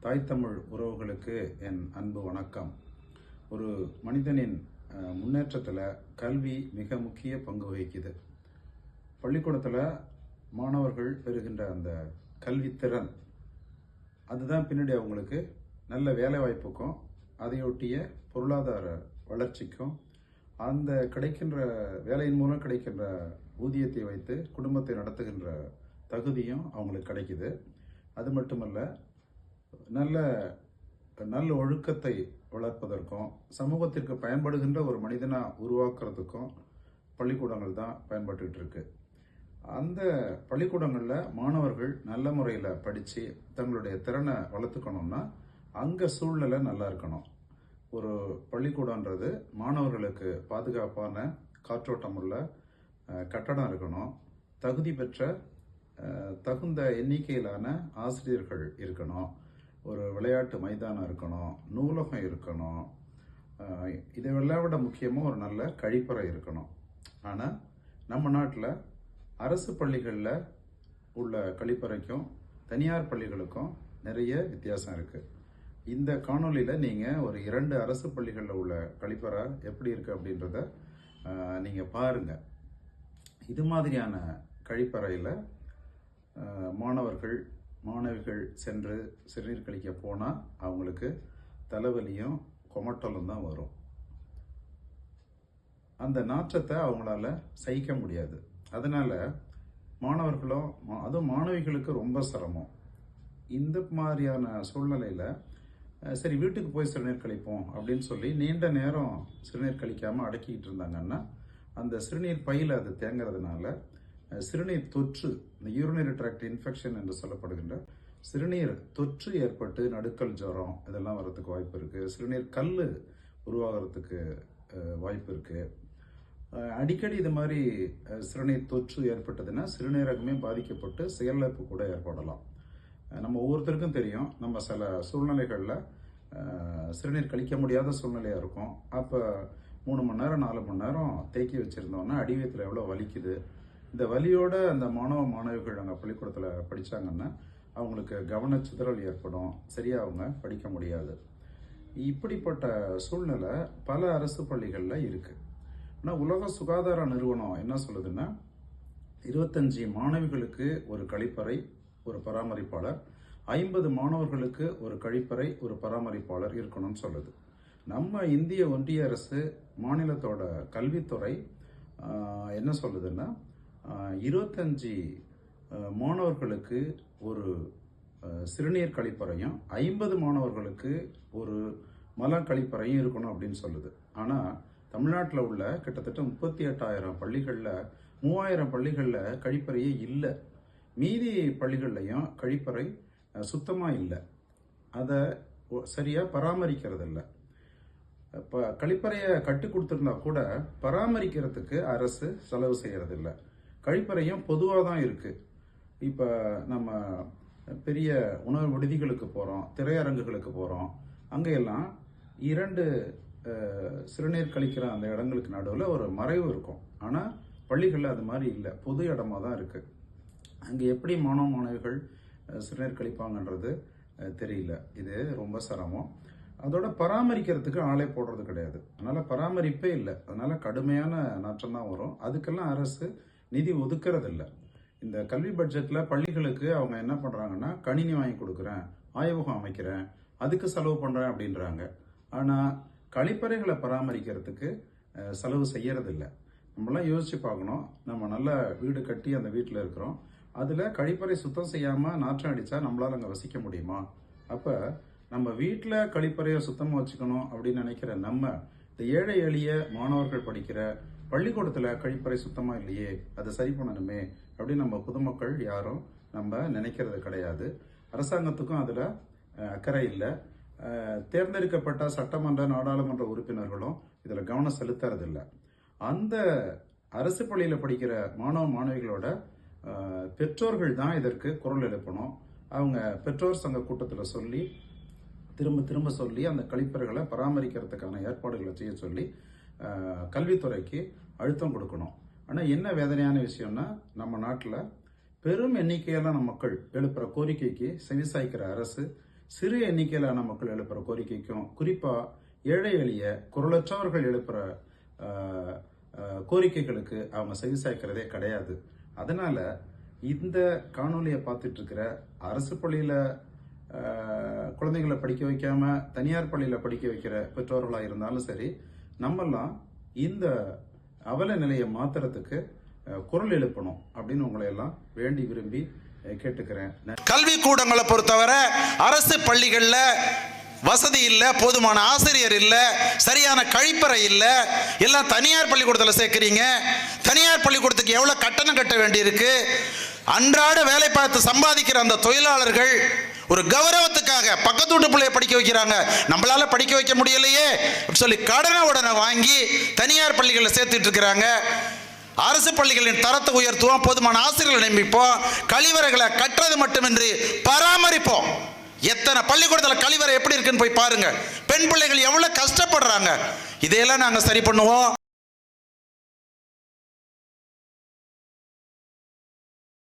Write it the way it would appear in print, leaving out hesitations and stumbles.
தாய் தமிழ் உறவுகளுக்கு என் அன்பு வணக்கம். ஒரு மனிதனின் முன்னேற்றத்தில் கல்வி மிக முக்கிய பங்கு வகிக்குது. பள்ளிக்கூடத்தில் மாணவர்கள் பெறுகின்ற அந்த கல்வித்திறன் அதுதான் பின்னாடி அவங்களுக்கு நல்ல வேலை வாய்ப்புக்கும் அதையொட்டிய பொருளாதார வளர்ச்சிக்கும் அந்த கிடைக்கின்ற வேலையின் மூலம் கிடைக்கின்ற ஊதியத்தை வைத்து குடும்பத்தை நடத்துகின்ற தகுதியும் அவங்களுக்கு கிடைக்குது. அது மட்டுமல்ல, நல்ல ஒழுக்கத்தை வளர்ப்பதற்கும் சமூகத்திற்கு பயன்படுகின்ற ஒரு மனிதனாக உருவாக்குறதுக்கும் பள்ளிக்கூடங்கள் தான் பயன்பட்டுக்கிட்டு இருக்கு. அந்த பள்ளிக்கூடங்களில் மாணவர்கள் நல்ல முறையில் படித்து தங்களுடைய திறனை வளர்த்துக்கணும்னா அங்கே சூழ்நிலை நல்லா இருக்கணும். ஒரு பள்ளிக்கூடன்றது மாணவர்களுக்கு பாதுகாப்பான காற்றோட்டம் உள்ள கட்டடம் இருக்கணும். தகுதி பெற்ற தகுந்த எண்ணிக்கையிலான ஆசிரியர்கள் இருக்கணும். ஒரு விளையாட்டு மைதானம் இருக்கணும், நூலகம் இருக்கணும். இதையெல்லாம் விட முக்கியமாக ஒரு நல்ல கழிப்பறை இருக்கணும். ஆனால் நம்ம நாட்டில் அரசு பள்ளிகளில் உள்ள கழிப்பறைக்கும் தனியார் பள்ளிகளுக்கும் நிறைய வித்தியாசம் இருக்குது. இந்த காணொலியில் நீங்கள் ஒரு 2 அரசு பள்ளிகளில் உள்ள கழிப்பறை எப்படி இருக்குது அப்படின்றத நீங்கள் பாருங்கள். இது மாதிரியான கழிப்பறையில் மாணவிகள் சென்று சிறுநீர் கழிக்க போனால் அவங்களுக்கு தலைவலியும் குமட்டலும் தான் வரும். அந்த நாற்றத்தை அவங்களால சகிக்க முடியாது. அதனால் மாணவர்களும் அதுவும் மாணவிகளுக்கு ரொம்ப சிரமம். இந்த மாதிரியான சூழ்நிலையில் சரி வீட்டுக்கு போய் சிறுநீர் கழிப்போம் அப்படின்னு சொல்லி நீண்ட நேரம் சிறுநீர் கழிக்காமல் அடக்கிக்கிட்டு இருந்தாங்கன்னா அந்த சிறுநீர் பையில் அது தேங்கிறதுனால சிறுநீர் தொற்று, இந்த யூரினரி ட்ராக்ட் இன்ஃபெக்ஷன் என்று சொல்லப்படுகின்ற சிறுநீர் தொற்று ஏற்பட்டு நடுக்கல் ஜுரம் இதெல்லாம் வர்றதுக்கு வாய்ப்பு இருக்குது. சிறுநீர் கல் உருவாகிறதுக்கு வாய்ப்பு இருக்குது. அடிக்கடி இது மாதிரி சிறுநீர் தொற்று ஏற்பட்டதுன்னா சிறுநீரகமே பாதிக்கப்பட்டு செயலிழப்பு கூட ஏற்படலாம். நம்ம ஒவ்வொருத்தருக்கும் தெரியும், நம்ம சில சூழ்நிலைகளில் சிறுநீர் கழிக்க முடியாத சூழ்நிலையாக இருக்கும். அப்போ 3 மணி நேரம் 4 மணி நேரம் தேக்கி வச்சுருந்தோன்னா அடிவயத்தில் எவ்வளோ வலிக்குது. இந்த வலியோட அந்த மாணவிகள் அங்கே பள்ளிக்கூடத்தில் படித்தாங்கன்னா அவங்களுக்கு கவனச்சிதறல் ஏற்படும், சரியாக அவங்க படிக்க முடியாது. இப்படிப்பட்ட சூழ்நிலை பல அரசு பள்ளிகளில் இருக்குது. ஆனால் உலக சுகாதார நிறுவனம் என்ன சொல்லுதுன்னா 25 மாணவிகளுக்கு ஒரு கழிப்பறை ஒரு பராமரிப்பாளர், 50 மாணவர்களுக்கு ஒரு கழிப்பறை ஒரு பராமரிப்பாளர் இருக்கணும்னு சொல்லுது. நம்ம இந்திய ஒன்றிய அரசு மாநிலத்தோட கல்வித்துறை என்ன சொல்லுதுன்னா 25 மாணவர்களுக்கு ஒரு சிறுநீர் கழிப்பறையும் 50 மாணவர்களுக்கு ஒரு மல கழிப்பறையும் இருக்கணும் அப்படின்னு சொல்லுது. ஆனால் தமிழ்நாட்டில் உள்ள கிட்டத்தட்ட 38,000 பள்ளிகளில் 3,000 பள்ளிகளில் கழிப்பறையே இல்லை. மீதி பள்ளிகள்லையும் கழிப்பறை சுத்தமாக இல்லை. அதை சரியாக பராமரிக்கிறது இல்லை. இப்போ கழிப்பறையை கட்டி கொடுத்துருந்தா கூட பராமரிக்கிறதுக்கு அரசு செலவு செய்யறதில்லை. கழிப்பறையும் பொதுவாக தான் இருக்குது. இப்போ நம்ம பெரிய உணவு விடுதிகளுக்கு போகிறோம், திரையரங்குகளுக்கு போகிறோம், அங்கெல்லாம் 2 சிறுநீர் கழிக்கிற அந்த இடங்களுக்கு நடுவில் ஒரு மறைவு இருக்கும். ஆனால் பள்ளிகளில் அது மாதிரி இல்லை, பொது இடமா தான் இருக்குது. அங்கே எப்படி மாணவிகள் சிறுநீர் கழிப்பாங்கன்றது தெரியல. இது ரொம்ப சிரமம். அதோட பராமரிக்கிறதுக்கு ஆளை போடுறது கிடையாது. அதனால் பராமரிப்பே இல்லை. அதனால் கடுமையான நாற்றம் தான் வரும். அதுக்கெல்லாம் அரசு நிதி ஒதுக்கிறதில்லை. இந்த கல்வி பட்ஜெட்டில் பள்ளிகளுக்கு அவங்க என்ன பண்ணுறாங்கன்னா கணினி வாங்கி கொடுக்குறேன், ஆய்வகம் அமைக்கிறேன், அதுக்கு செலவு பண்ணுறேன் அப்படின்றாங்க. ஆனால் கழிப்பறைகளை பராமரிக்கிறதுக்கு செலவு செய்யறதில்லை. நம்மளாம் யோசிச்சு பார்க்கணும். நம்ம நல்ல வீடு கட்டி அந்த வீட்டில் இருக்கிறோம், அதில் கழிப்பறை சுத்தம் செய்யாமல் நாற்றம் அடித்தா நம்மளால் அங்கே வசிக்க முடியுமா? அப்போ நம்ம வீட்டில் கழிப்பறையை சுத்தமாக வச்சுக்கணும் அப்படின்னு நினைக்கிற நம்ம இந்த ஏழை எளிய மாணவர்கள் படிக்கிற பள்ளிக்கூடத்தில் கழிப்பறை சுத்தமாக இல்லையே, அதை சரி பண்ணணுமே அப்படின்னு நம்ம பொதுமக்கள் யாரும் நம்ம நினைக்கிறது கிடையாது. அரசாங்கத்துக்கும் அதில் அக்கறை இல்லை. தேர்ந்தெடுக்கப்பட்ட சட்டமன்ற நாடாளுமன்ற உறுப்பினர்களும் இதில் கவனம் செலுத்துறதில்லை. அந்த அரசு பள்ளியில் படிக்கிற மாணவிகளோட பெற்றோர்கள் தான் இதற்கு குரல் எழுப்பணும். அவங்க பெற்றோர் சங்க கூட்டத்தில் சொல்லி திரும்ப சொல்லி அந்த கழிப்பறைகளை பராமரிக்கிறதுக்கான ஏற்பாடுகளை செய்ய சொல்லி கல்வித்துறைக்கு அழுத்தம் கொடுக்கணும். ஆனால் என்ன வேதனையான விஷயம்னா நம்ம நாட்டில் பெரும் எண்ணிக்கையிலான மக்கள் எழுப்புற கோரிக்கைக்கு செவிசாய்க்கிற அரசு சிறு எண்ணிக்கையிலான மக்கள் எழுப்புற கோரிக்கைக்கும், குறிப்பாக ஏழை எளிய குரலற்றவர்கள் எழுப்புற கோரிக்கைகளுக்கு அவங்க செவிசாய்க்கிறதே கிடையாது. அதனால இந்த காணொலியை பார்த்துட்டு இருக்கிற அரசு பள்ளியில் குழந்தைங்களை படிக்க வைக்காம தனியார் பள்ளியில் படிக்க வைக்கிற பெற்றோர்களாக இருந்தாலும் சரி, நம்மெல்லாம் இந்த அவல நிலையை மாத்துறதுக்கு குரல் எழுப்பணும் அப்படின்னு உங்களை எல்லாம் வேண்டி விரும்பி கேட்டுக்கிறேன். கல்வி கூடங்களை பொறுத்தவரை அரசு பள்ளிகள்ல வசதி இல்லை, போதுமான ஆசிரியர் இல்லை, சரியான கழிப்பறை இல்லை, எல்லாம் தனியார் பள்ளிக்கூடத்தில் சேர்க்கிறீங்க. தனியார் பள்ளிக்கூடத்துக்கு எவ்வளோ கட்டணம் கட்ட வேண்டியிருக்கு. அன்றாட வேலை பார்த்து சம்பாதிக்கிற அந்த தொழிலாளர்கள் ஒரு கௌரவத்துக்காக பக்கத்து வீட்டு பிள்ளைய படிக்க வைக்கிறாங்க, நம்மளால படிக்க வைக்க முடியலையே சொல்லி கடனை உடனே வாங்கி தனியார் பள்ளிகளில் சேர்த்துட்டு இருக்கிறாங்க. அரசு பள்ளிகளின் தரத்தை உயர்த்துவோம், போதுமான ஆசிரியர்களை நியமிப்போம், கழிவறைகளை கட்டுறது மட்டுமின்றி பராமரிப்போம். எத்தனை பள்ளிக்கூடத்தில் கழிவறை எப்படி இருக்குன்னு போய் பாருங்க. பெண் பிள்ளைகள் எவ்வளவு கஷ்டப்படுறாங்க. இதையெல்லாம் நாங்கள் சரி பண்ணுவோம்.